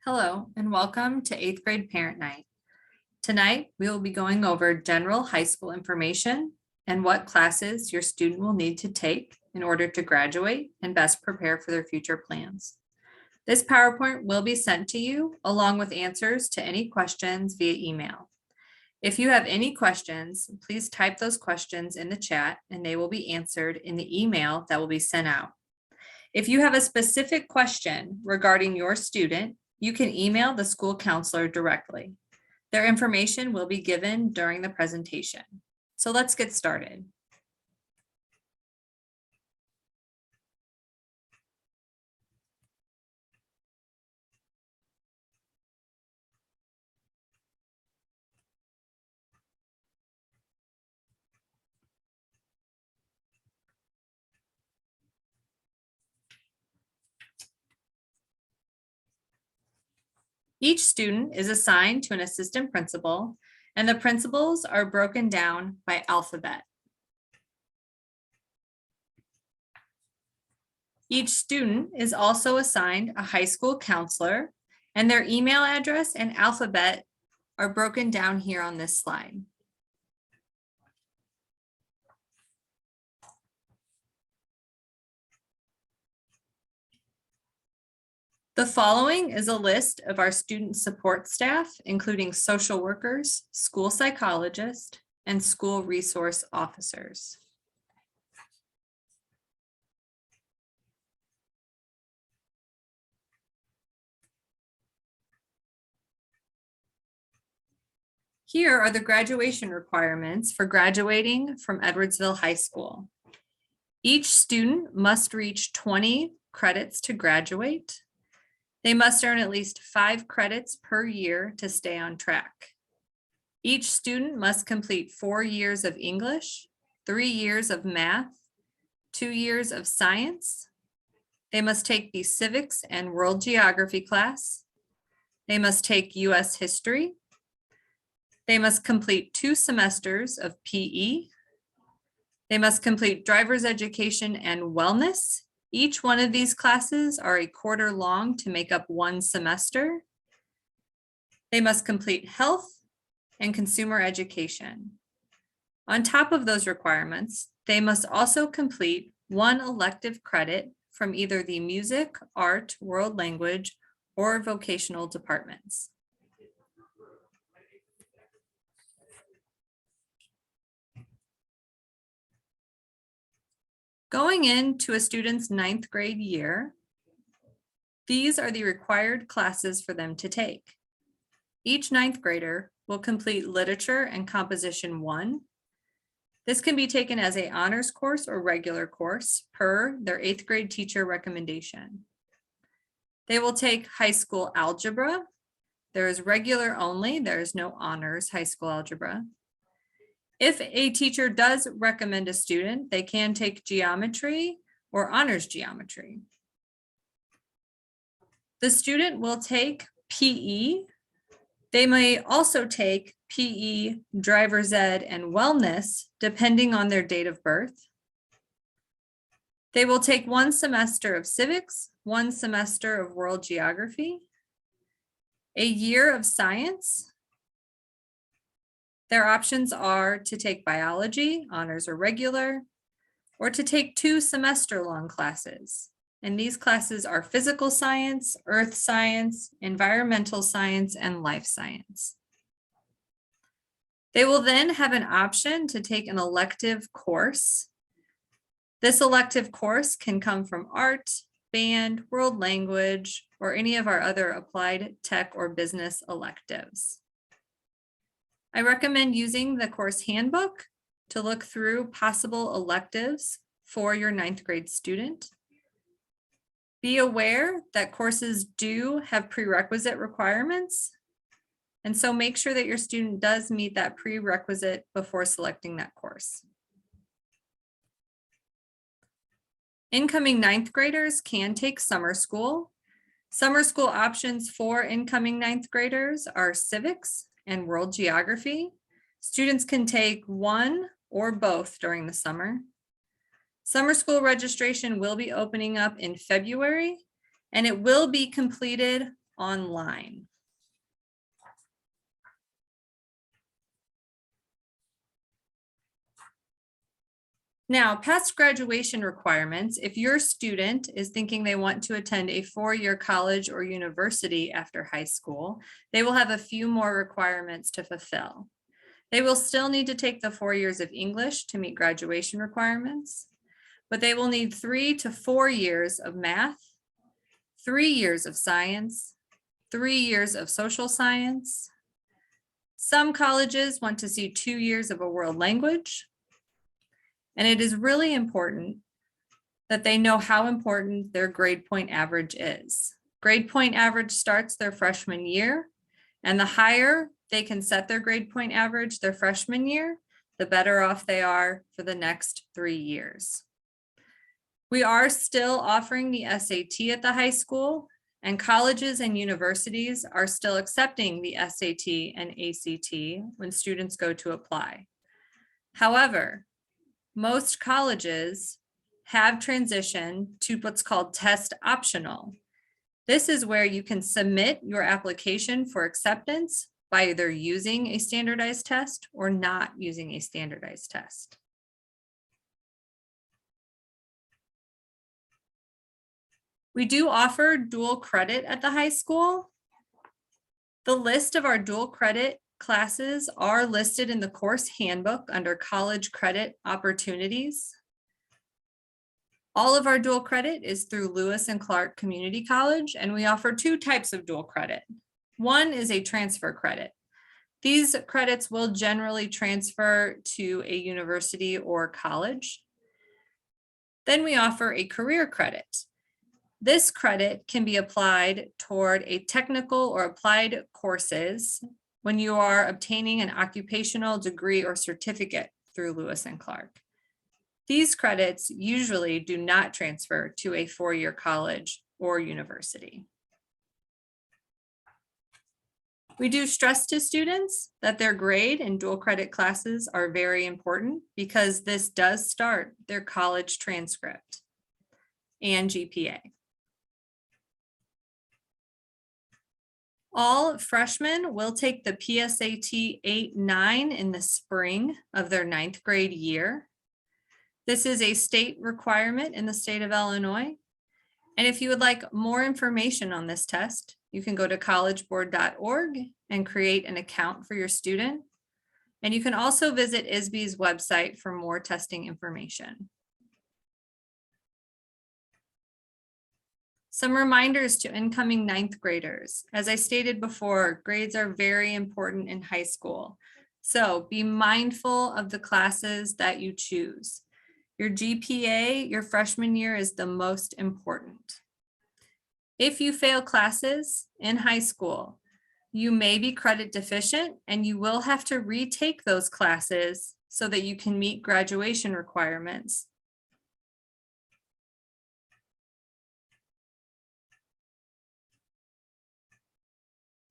Hello and welcome to 8th grade parent night. Tonight, we will be going over general high school information and what classes your student will need to take in order to graduate and best prepare for their future plans. This PowerPoint will be sent to you along with answers to any questions via email. If you have any questions, please type those questions in the chat and they will be answered in the email that will be sent out. If you have a specific question regarding your student, you can email the school counselor directly. Their information will be given during the presentation. So let's get started. Each student is assigned to an assistant principal, and the principals are broken down by alphabet. Each student is also assigned a high school counselor, and their email address and alphabet are broken down here on this slide. The following is a list of our student support staff, including social workers, school psychologists, and school resource officers. Here are the graduation requirements for graduating from Edwardsville High School. Each student must reach 20 credits to graduate. They must earn at least 5 credits per year to stay on track. Each student must complete 4 years of English, 3 years of math, 2 years of science. They must take the civics and world geography class. They must take US history. They must complete 2 semesters of PE. They must complete driver's education and wellness. Each one of these classes are a quarter long to make up 1 semester. They must complete health and consumer education. On top of those requirements, they must also complete 1 elective credit from either the music, art, world language, or vocational departments. Going into a student's 9th grade year, these are the required classes for them to take. Each 9th grader will complete Literature and Composition 1. This can be taken as an honors course or regular course per their 8th grade teacher recommendation. They will take high school algebra. There is regular only, there is no honors high school algebra. If a teacher does recommend a student, they can take geometry or honors geometry. The student will take PE. They may also take PE, driver's ed, and wellness, depending on their date of birth. They will take 1 semester of civics, 1 semester of world geography, a year of science. Their options are to take biology, honors or regular, or to take 2 semester-long classes. And these classes are physical science, earth science, environmental science, and life science. They will then have an option to take an elective course. This elective course can come from art, band, world language, or any of our other applied tech or business electives. I recommend using the course handbook to look through possible electives for your 9th grade student. Be aware that courses do have prerequisite requirements, and so make sure that your student does meet that prerequisite before selecting that course. Incoming 9th graders can take summer school. Summer school options for incoming 9th graders are civics and world geography. Students can take 1 or both during the summer. Summer school registration will be opening up in February, and it will be completed online. Now, past graduation requirements, if your student is thinking they want to attend a four-year college or university after high school, they will have a few more requirements to fulfill. They will still need to take the 4 years of English to meet graduation requirements, but they will need 3 to 4 years of math, 3 years of science, 3 years of social science. Some colleges want to see 2 years of a world language. And it is really important that they know how important their grade point average is. Grade point average starts their freshman year, and the higher they can set their grade point average their freshman year, the better off they are for the next 3 years. We are still offering the SAT at the high school, and colleges and universities are still accepting the SAT and ACT when students go to apply. However, most colleges have transitioned to what's called test optional. This is where you can submit your application for acceptance by either using a standardized test or not using a standardized test. We do offer dual credit at the high school. The list of our dual credit classes are listed in the course handbook under college credit opportunities. All of our dual credit is through Lewis and Clark Community College, and we offer 2 types of dual credit. One is a transfer credit. These credits will generally transfer to a university or college. Then we offer a career credit. This credit can be applied toward a technical or applied courses when you are obtaining an occupational degree or certificate through Lewis and Clark. These credits usually do not transfer to a 4-year college or university. We do stress to students that their grade and dual credit classes are very important because this does start their college transcript and GPA. All freshmen will take the PSAT 8-9 in the spring of their 9th grade year. This is a state requirement in the state of Illinois. And if you would like more information on this test, you can go to collegeboard.org and create an account for your student. And you can also visit ISBE's website for more testing information. Some reminders to incoming 9th graders. As I stated before, grades are very important in high school. So be mindful of the classes that you choose. Your GPA, your freshman year, is the most important. If you fail classes in high school, you may be credit deficient and you will have to retake those classes so that you can meet graduation requirements.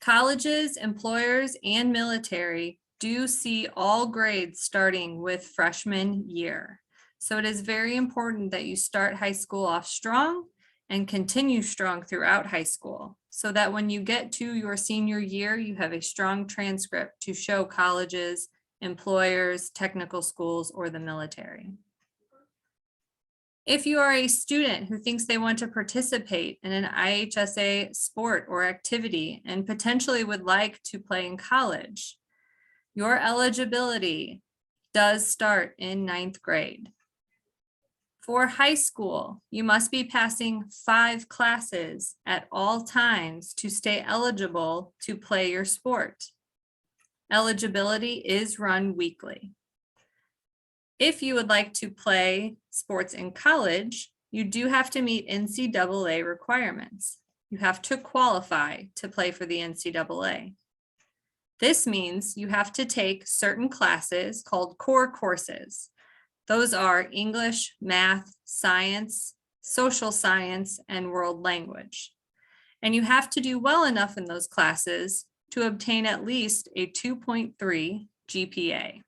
Colleges, employers, and military do see all grades starting with freshman year. So it is very important that you start high school off strong and continue strong throughout high school so that when you get to your senior year, you have a strong transcript to show colleges, employers, technical schools, or the military. If you are a student who thinks they want to participate in an IHSA sport or activity and potentially would like to play in college, your eligibility does start in 9th grade. For high school, you must be passing 5 classes at all times to stay eligible to play your sport. Eligibility is run weekly. If you would like to play sports in college, you do have to meet NCAA requirements. You have to qualify to play for the NCAA. This means you have to take certain classes called core courses. Those are English, math, science, social science, and world language. And you have to do well enough in those classes to obtain at least a 2.3 GPA.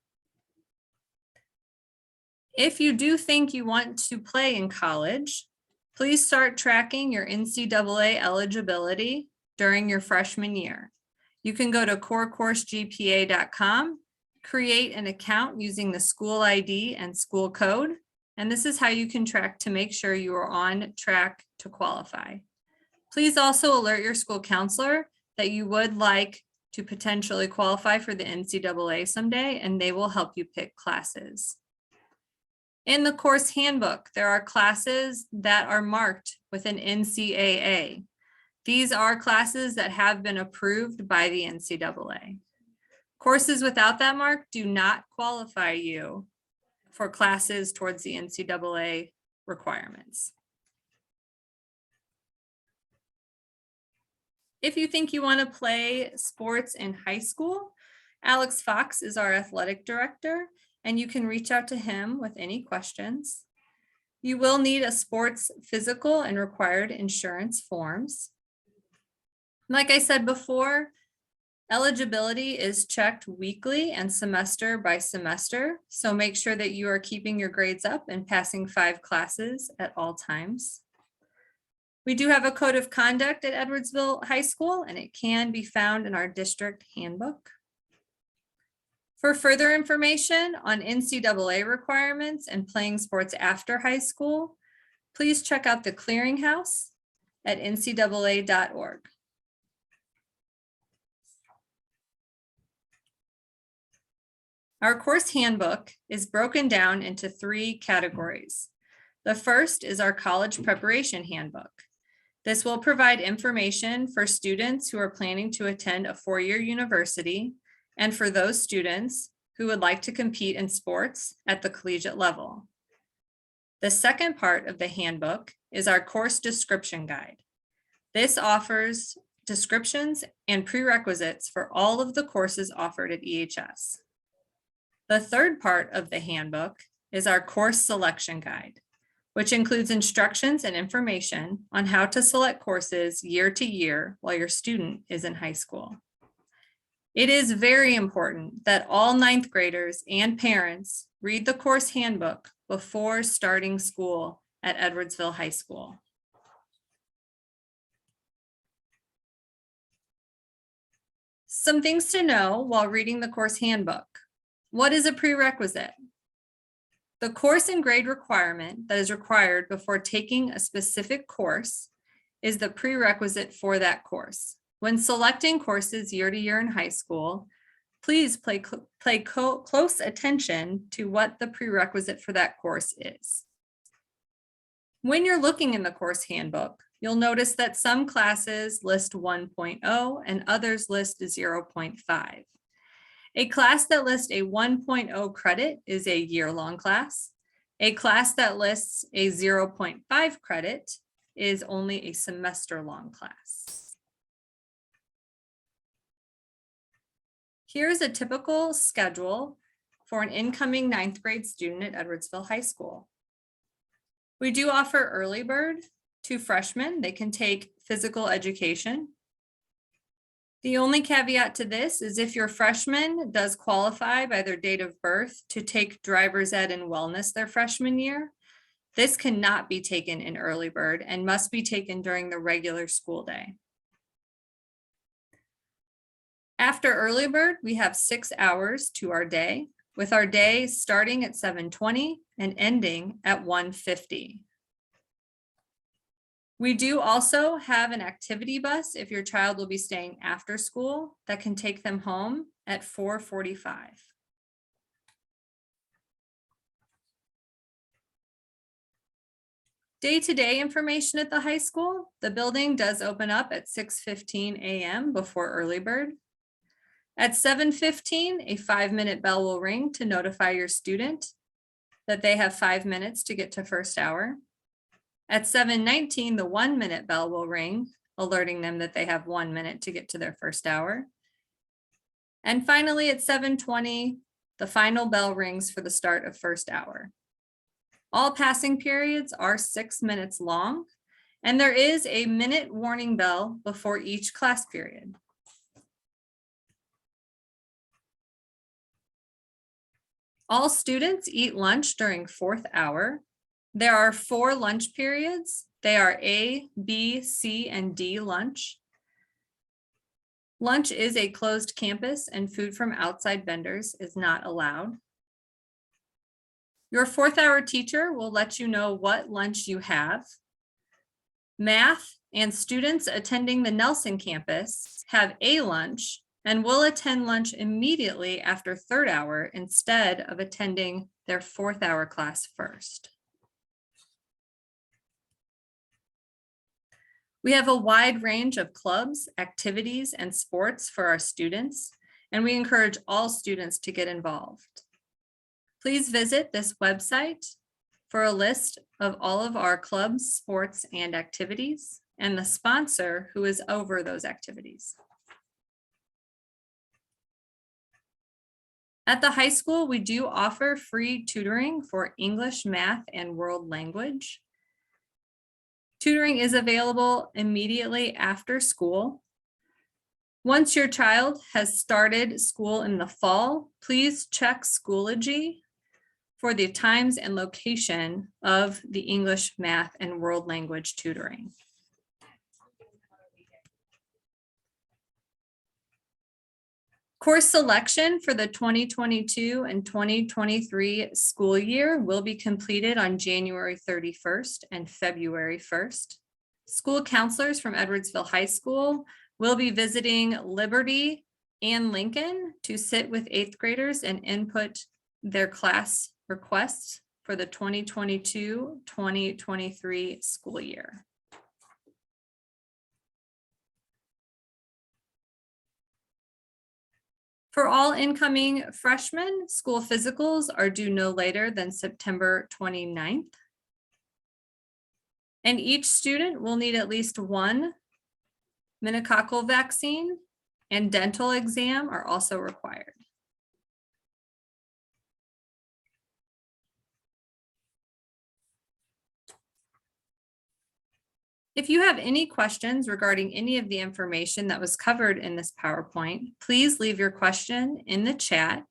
If you do think you want to play in college, please start tracking your NCAA eligibility during your freshman year. You can go to corecourse.gpa.com, create an account using the school ID and school code, and this is how you can track to make sure you are on track to qualify. Please also alert your school counselor that you would like to potentially qualify for the NCAA someday, and they will help you pick classes. In the course handbook, there are classes that are marked with an NCAA. These are classes that have been approved by the NCAA. Courses without that mark do not qualify you for classes towards the NCAA requirements. If you think you want to play sports in high school, Alex Fox is our athletic director, and you can reach out to him with any questions. You will need a sports physical and required insurance forms. Like I said before, eligibility is checked weekly and semester by semester, so make sure that you are keeping your grades up and passing 5 classes at all times. We do have a code of conduct at Edwardsville High School, and it can be found in our district handbook. For further information on NCAA requirements and playing sports after high school, please check out the clearinghouse at ncaa.org. Our course handbook is broken down into 3 categories. The first is our college preparation handbook. This will provide information for students who are planning to attend a 4-year university and for those students who would like to compete in sports at the collegiate level. The second part of the handbook is our course description guide. This offers descriptions and prerequisites for all of the courses offered at EHS. The third part of the handbook is our course selection guide, which includes instructions and information on how to select courses year to year while your student is in high school. It is very important that all 9th graders and parents read the course handbook before starting school at Edwardsville High School. Some things to know while reading the course handbook. What is a prerequisite? The course and grade requirement that is required before taking a specific course is the prerequisite for that course. When selecting courses year to year in high school, please pay close attention to what the prerequisite for that course is. When you're looking in the course handbook, you'll notice that some classes list 1.0 and others list 0.5. A class that lists a 1.0 credit is a year-long class. A class that lists a 0.5 credit is only a semester-long class. Here's a typical schedule for an incoming 9th grade student at Edwardsville High School. We do offer early bird to freshmen. They can take physical education. The only caveat to this is if your freshman does qualify by their date of birth to take driver's ed and wellness their freshman year, this cannot be taken in early bird and must be taken during the regular school day. After early bird, we have 6 hours to our day, with our day starting at 7:20 and ending at 1:50. We do also have an activity bus if your child will be staying after school that can take them home at 4:45. Day-to-day information at the high school. The building does open up at 6:15 a.m. before early bird. At 7:15, a 5-minute bell will ring to notify your student that they have 5 minutes to get to first hour. At 7:19, the 1-minute bell will ring, alerting them that they have 1 minute to get to their first hour. And finally, at 7:20, the final bell rings for the start of first hour. All passing periods are 6 minutes long, and there is a minute warning bell before each class period. All students eat lunch during 4th hour. There are 4 lunch periods. They are A, B, C, and D lunch. Lunch is a closed campus and food from outside vendors is not allowed. Your 4th hour teacher will let you know what lunch you have. Math and students attending the Nelson campus have a lunch and will attend lunch immediately after 3rd hour instead of attending their 4th hour class first. We have a wide range of clubs, activities, and sports for our students, and we encourage all students to get involved. Please visit this website for a list of all of our clubs, sports, and activities, and the sponsor who is over those activities. At the high school, we do offer free tutoring for English, math, and world language. Tutoring is available immediately after school. Once your child has started school in the fall, please check Schoology for the times and location of the English, math, and world language tutoring. Course selection for the 2022 and 2023 school year will be completed on January 31st and February 1st. School counselors from Edwardsville High School will be visiting Liberty and Lincoln to sit with 8th graders and input their class requests for the 2022-2023 school year. For all incoming freshmen, school physicals are due no later than September 29th. And each student will need at least 1 meningococcal vaccine, and dental exam are also required. If you have any questions regarding any of the information that was covered in this PowerPoint, please leave your question in the chat,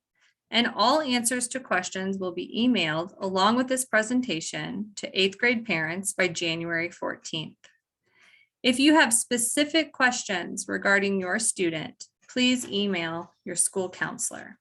and all answers to questions will be emailed along with this presentation to 8th grade parents by January 14th. If you have specific questions regarding your student, please email your school counselor.